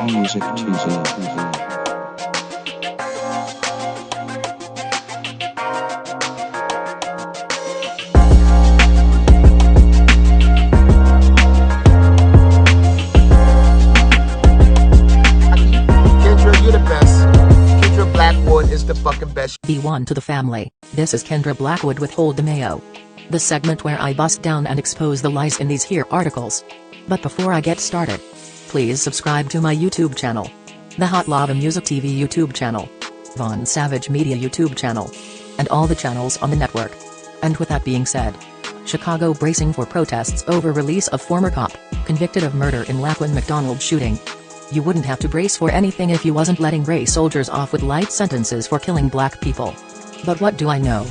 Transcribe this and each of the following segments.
Music TV. Is the fucking best. B1 to the family. This is Kendra Blackwood with Hold the Mayo. The segment where I bust down and expose the lies in these here articles. But before I get started, please subscribe to my YouTube channel, the Hot Lava Music TV YouTube channel, Von Savage Media YouTube channel, and all the channels on the network. And with that being said, Chicago bracing for protests over release of former cop, convicted of murder in Laquan McDonald shooting. You wouldn't have to brace for anything if you wasn't letting gray soldiers off with light sentences for killing black people. But what do I know?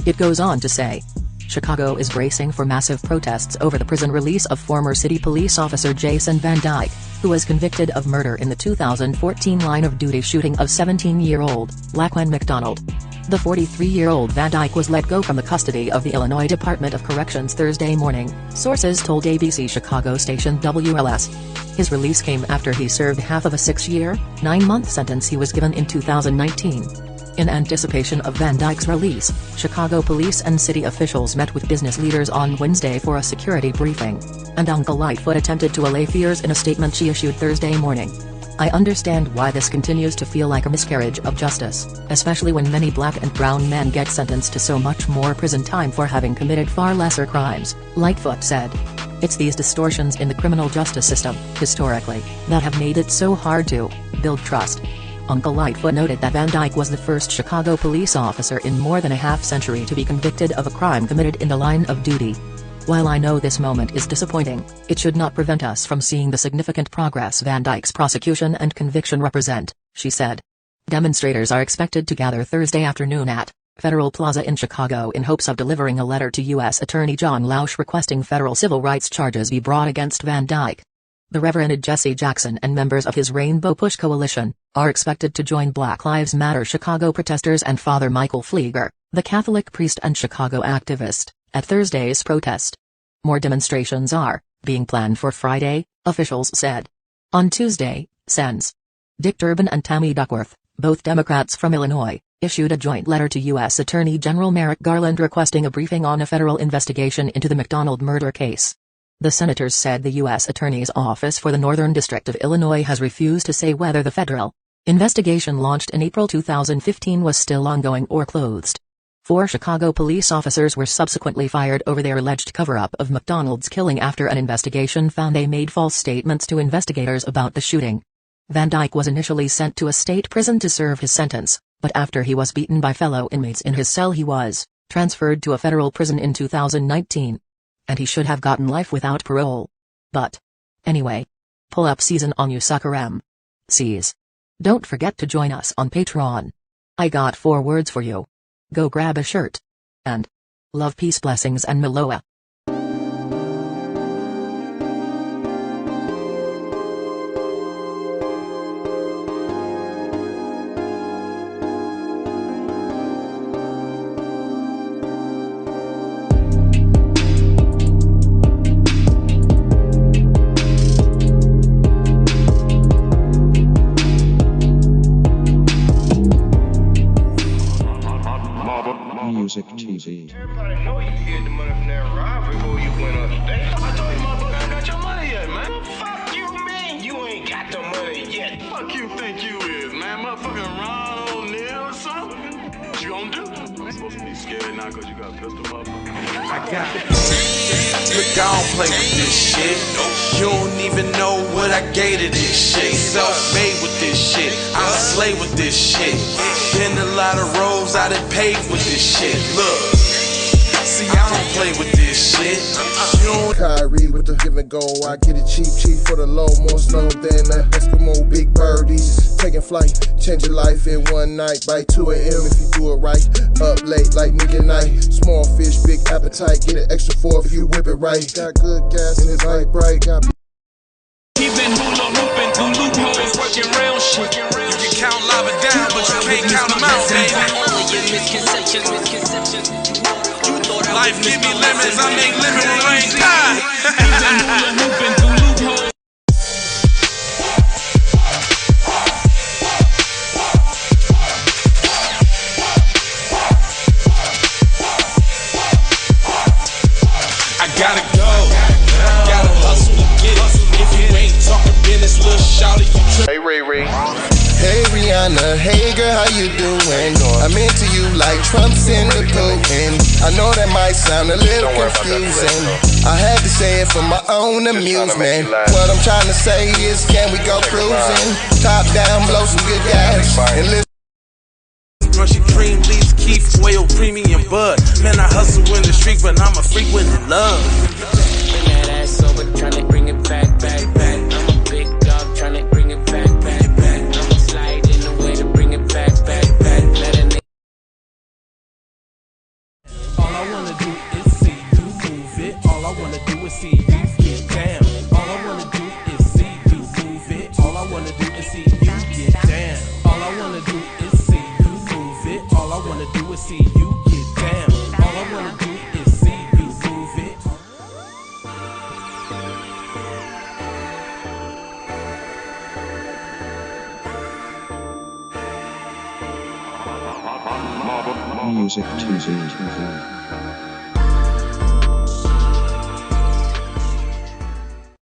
It goes on to say, Chicago is bracing for massive protests over the prison release of former city police officer Jason Van Dyke, who was convicted of murder in the 2014 line-of-duty shooting of 17-year-old Laquan McDonald. The 43-year-old Van Dyke was let go from the custody of the Illinois Department of Corrections Thursday morning, sources told ABC Chicago station WLS. His release came after he served half of a 6-year, 9-month sentence he was given in 2019. In anticipation of Van Dyke's release, Chicago police and city officials met with business leaders on Wednesday for a security briefing, and Uncle Lightfoot attempted to allay fears in a statement she issued Thursday morning. I understand why this continues to feel like a miscarriage of justice, especially when many black and brown men get sentenced to so much more prison time for having committed far lesser crimes, Lightfoot said. It's these distortions in the criminal justice system, historically, that have made it so hard to build trust. Uncle Lightfoot noted that Van Dyke was the first Chicago police officer in more than a half-century to be convicted of a crime committed in the line of duty. While I know this moment is disappointing, it should not prevent us from seeing the significant progress Van Dyke's prosecution and conviction represent, she said. Demonstrators are expected to gather Thursday afternoon at Federal Plaza in Chicago in hopes of delivering a letter to U.S. Attorney John Lausch requesting federal civil rights charges be brought against Van Dyke. The Reverend Jesse Jackson and members of his Rainbow Push Coalition are expected to join Black Lives Matter Chicago protesters and Father Michael Flieger, the Catholic priest and Chicago activist, at Thursday's protest. More demonstrations are being planned for Friday, officials said. On Tuesday, Sens. Dick Durbin and Tammy Duckworth, both Democrats from Illinois, issued a joint letter to U.S. Attorney General Merrick Garland requesting a briefing on a federal investigation into the McDonald murder case. The senators said the U.S. Attorney's Office for the Northern District of Illinois has refused to say whether the federal investigation launched in April 2015 was still ongoing or closed. 4 Chicago police officers were subsequently fired over their alleged cover-up of McDonald's killing after an investigation found they made false statements to investigators about the shooting. Van Dyke was initially sent to a state prison to serve his sentence, but after he was beaten by fellow inmates in his cell he was transferred to a federal prison in 2019. And he should have gotten life without parole. But anyway, pull up season on you sucker MCs. Don't forget to join us on Patreon. I got 4 words for you. Go grab a shirt. And love, peace, blessings and Maloa. Music TV. Everybody know you hid the money from that robbery before you went on today. I told you motherfucker I ain't got your money yet, man. Fuck you, man. You ain't got the money yet. Fuck you think you is, man. Motherfucking Ron O'Neal or something. What you gonna do? You supposed to be scared now because you got a pistol, motherfucker. I got it. Look, I don't play with this shit. You don't even know what I gave to this shit. Self-made with this shit. I slay with this shit. Been a lot of roads I done paved with this shit. Look, see, I don't play with this shit. Kyrie with the give and go. I get it cheap for the low. More snow than the Eskimo big birdies. Taking flight, change your life in one night. By 2 a.m. if you do it right. Up late like midnight. Small fish, big appetite. Get an extra 4 if you whip it right. Got good gas and it's light bright. He been hula hooping through loopholes, working round shit. You can count lava down, but you can't count them out, baby. Life give me lemons, I make lemon rain. shawty, you trippin'. Hey, Ray Ray. Hey Rihanna, hey girl, how you doing? I'm into you like Trump's into Putin. I know that might sound a little confusing. I had to say it for my own amusement. What I'm trying to say is, can we go cruising? Top down, blow some good gas, and listen. Brushy cream, leaves, Keith, oil, premium bud. Man, I hustle in the street, but I'm a freak with love. Bring that ass over, tryna bring it back, back, back. I'm a big dog, tryna bring it back, back, back. I'ma slide in the way to bring it back, back, back. Let a nigga. All I wanna do is see you move it. All I wanna do is see you get down. All I wanna do is see you move it. All I wanna do is see you get down. All I wanna do is see you move it. All I wanna do is see you get down. All I wanna do is see you move it. Music TV.